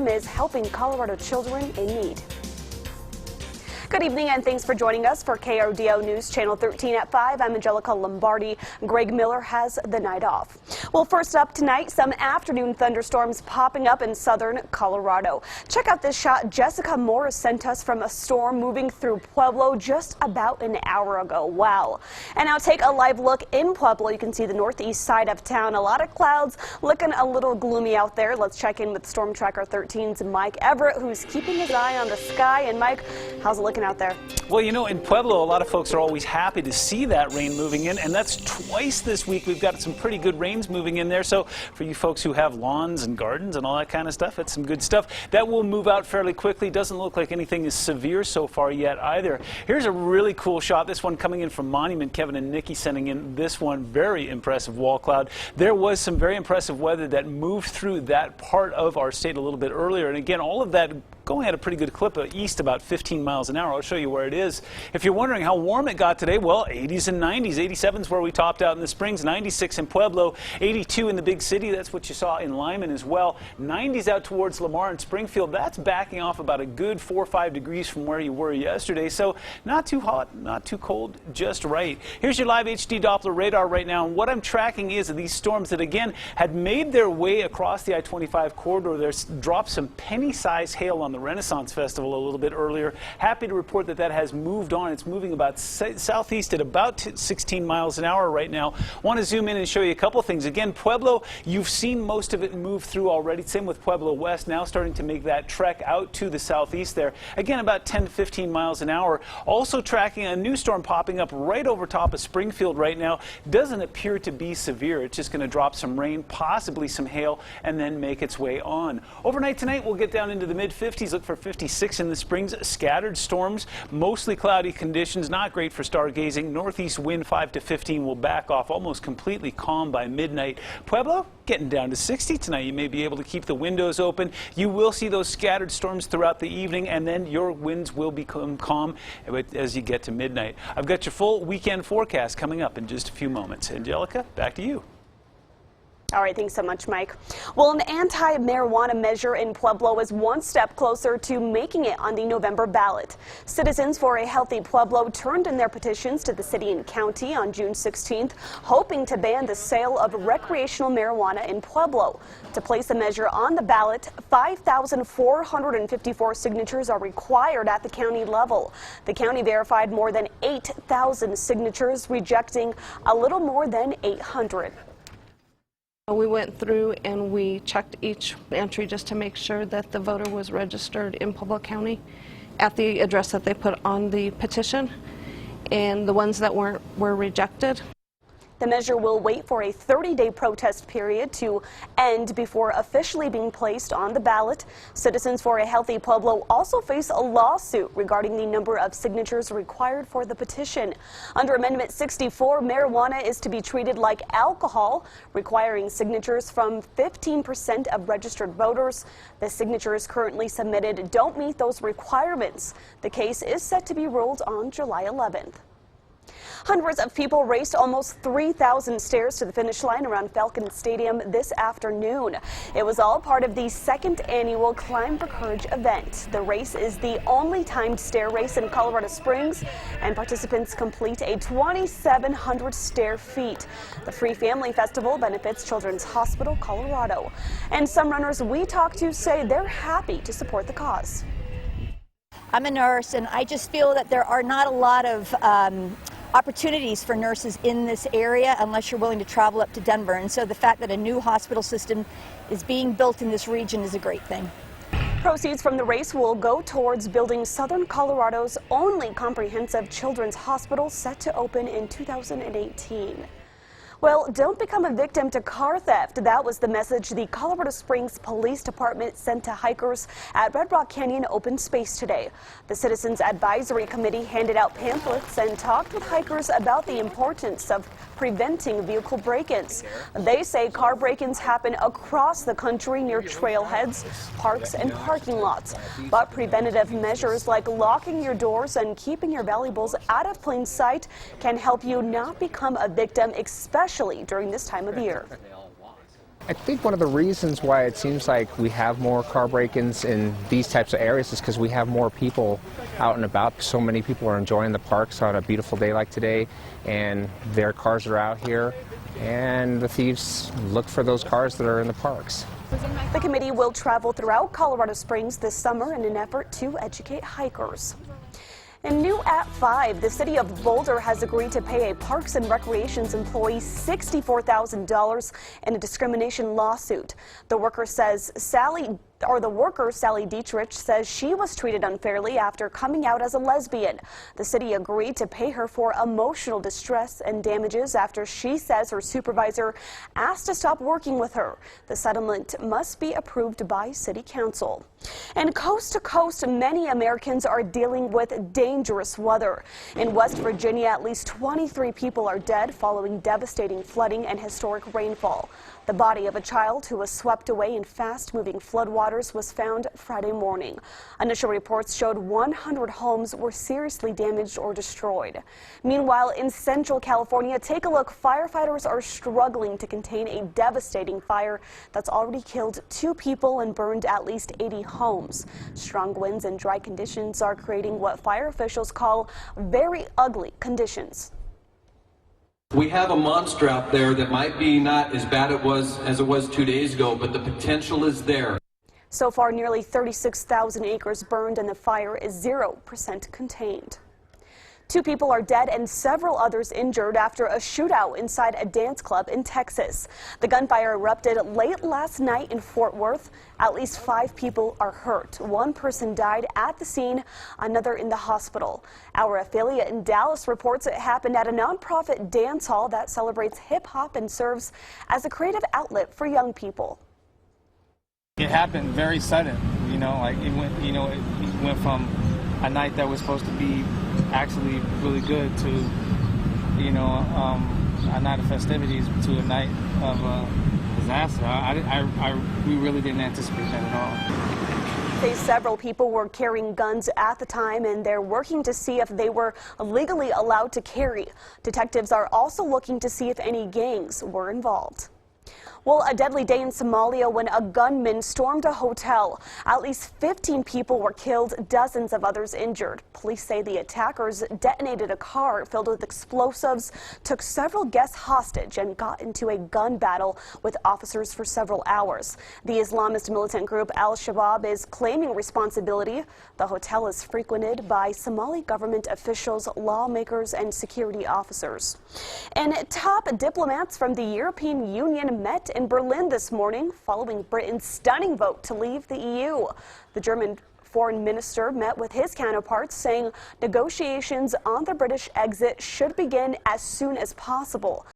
storm is helping Colorado children in need. Good evening and thanks for joining us for KRDO News Channel 13 at 5. I'm Angelica Lombardi. Greg Miller has the night off. Well, first up tonight, some afternoon thunderstorms popping up in southern Colorado. Check out this shot Jessica Morris sent us from a storm moving through Pueblo just about an hour ago. Wow. And now take a live look in Pueblo. You can see the northeast side of town. A lot of clouds, looking a little gloomy out there. Let's check in with Storm Tracker 13's Mike Everett, who's keeping his eye on the sky. And Mike, how's it looking out there? Well, you know, in Pueblo, a lot of folks are always happy to see that rain moving in, and that's twice this week. We've got some pretty good rains moving in there. So for you folks who have lawns and gardens and all that kind of stuff, it's some good stuff. That will move out fairly quickly. Doesn't look like anything is severe so far yet either. Here's a really cool shot. This one coming in from Monument. Kevin and Nikki sending in this one. Very impressive wall cloud. There was some very impressive weather that moved through that part of our state a little bit earlier. And again, all of that going at a pretty good clip east, about 15 miles an hour. I'll show you where it is. If you're wondering how warm it got today, well, 80s and 90s. 87 is where we topped out in the Springs, 96 in Pueblo, 82 in the big city. That's what you saw in Lyman as well. 90s out towards Lamar and Springfield. That's backing off about a good 4 or 5 degrees from where you were yesterday. So not too hot, not too cold, just right. Here's your live HD Doppler radar right now. And what I'm tracking is these storms that, again, had made their way across the I-25 corridor. There's dropped some penny-sized hail on the Renaissance Festival a little bit earlier. Happy to report that that has moved on. It's moving about southeast at about 16 miles an hour right now. Want to zoom in and show you a couple things. Again, Pueblo, you've seen most of it move through already. Same with Pueblo West, now starting to make that trek out to the southeast there. Again, about 10 to 15 miles an hour. Also tracking a new storm popping up right over top of Springfield right now. Doesn't appear to be severe. It's just going to drop some rain, possibly some hail, and then make its way on. Overnight tonight, we'll get down into the mid-50s. Look for 56 in the Springs. Scattered storms, mostly cloudy conditions, not great for stargazing. Northeast wind 5 to 15 will back off, almost completely calm by midnight. Pueblo getting down to 60 tonight. You may be able to keep the windows open. You will see those scattered storms throughout the evening, and then your winds will become calm as you get to midnight. I've got your full weekend forecast coming up in just a few moments. Angelica, back to you. All right, thanks so much, Mike. Well, an anti-marijuana measure in Pueblo is one step closer to making it on the November ballot. Citizens for a Healthy Pueblo turned in their petitions to the city and county on June 16th, hoping to ban the sale of recreational marijuana in Pueblo. To place the measure on the ballot, 5,454 signatures are required at the county level. The county verified more than 8,000 signatures, rejecting a little more than 800. We went through and we checked each entry just to make sure that the voter was registered in Pueblo County at the address that they put on the petition, and the ones that weren't were rejected. The measure will wait for a 30-day protest period to end before officially being placed on the ballot. Citizens for a Healthy Pueblo also face a lawsuit regarding the number of signatures required for the petition. Under Amendment 64, marijuana is to be treated like alcohol, requiring signatures from 15% of registered voters. The signatures currently submitted don't meet those requirements. The case is set to be ruled on July 11th. Hundreds of people raced almost 3,000 stairs to the finish line around Falcon Stadium this afternoon. It was all part of the second annual Climb for Courage event. The race is the only timed stair race in Colorado Springs, and participants complete a 2,700 stair feat. The Free Family Festival benefits Children's Hospital Colorado. And some runners we talked to say they're happy to support the cause. I'm a nurse, and I just feel that there are not a lot of opportunities for nurses in this area unless you're willing to travel up to Denver. And so the fact that a new hospital system is being built in this region is a great thing. Proceeds from the race will go towards building Southern Colorado's only comprehensive children's hospital, set to open in 2018. Well, don't become a victim to car theft. That was the message the Colorado Springs Police Department sent to hikers at Red Rock Canyon Open Space today. The Citizens Advisory Committee handed out pamphlets and talked with hikers about the importance of preventing vehicle break-ins. They say car break-ins happen across the country near trailheads, parks, and parking lots. But preventative measures like locking your doors and keeping your valuables out of plain sight can help you not become a victim, especially during this time of year. I think one of the reasons why it seems like we have more car break-ins in these types of areas is because we have more people out and about. So many people are enjoying the parks on a beautiful day like today, and their cars are out here, and the thieves look for those cars that are in the parks. The committee will travel throughout Colorado Springs this summer in an effort to educate hikers. And new at 5, the city of Boulder has agreed to pay a Parks and Recreations employee $64,000 in a discrimination lawsuit. The worker, Sally Dietrich, says she was treated unfairly after coming out as a lesbian. The city agreed to pay her for emotional distress and damages after she says her supervisor asked to stop working with her. The settlement must be approved by city council. And coast to coast, many Americans are dealing with dangerous weather. In West Virginia, at least 23 people are dead following devastating flooding and historic rainfall. The body of a child who was swept away in fast-moving floodwaters was found Friday morning. Initial reports showed 100 homes were seriously damaged or destroyed. Meanwhile, in Central California, take a look. Firefighters are struggling to contain a devastating fire that's already killed 2 people and burned at least 80 homes. Strong winds and dry conditions are creating what fire officials call very ugly conditions. We have a monster out there that might be not as bad as it was 2 days ago, but the potential is there. So far, nearly 36,000 acres burned and the fire is 0% contained. 2 people are dead and several others injured after a shootout inside a dance club in Texas. The gunfire erupted late last night in Fort Worth. At least 5 people are hurt. 1 person died at the scene, another in the hospital. Our affiliate in Dallas reports it happened at a nonprofit dance hall that celebrates hip-hop and serves as a creative outlet for young people. It happened very sudden, it went from a night that was supposed to be actually really good to, a night of festivities to a night of disaster. We really didn't anticipate that at all. Several people were carrying guns at the time, and they're working to see if they were legally allowed to carry. Detectives are also looking to see if any gangs were involved. Well, a deadly day in Somalia when a gunman stormed a hotel. At least 15 people were killed, dozens of others injured. Police say the attackers detonated a car filled with explosives, took several guests hostage, and got into a gun battle with officers for several hours. The Islamist militant group Al-Shabaab is claiming responsibility. The hotel is frequented by Somali government officials, lawmakers, and security officers. And top diplomats from the European Union met in Berlin this morning following Britain's stunning vote to leave the EU. The German foreign minister met with his counterparts, saying negotiations on the British exit should begin as soon as possible.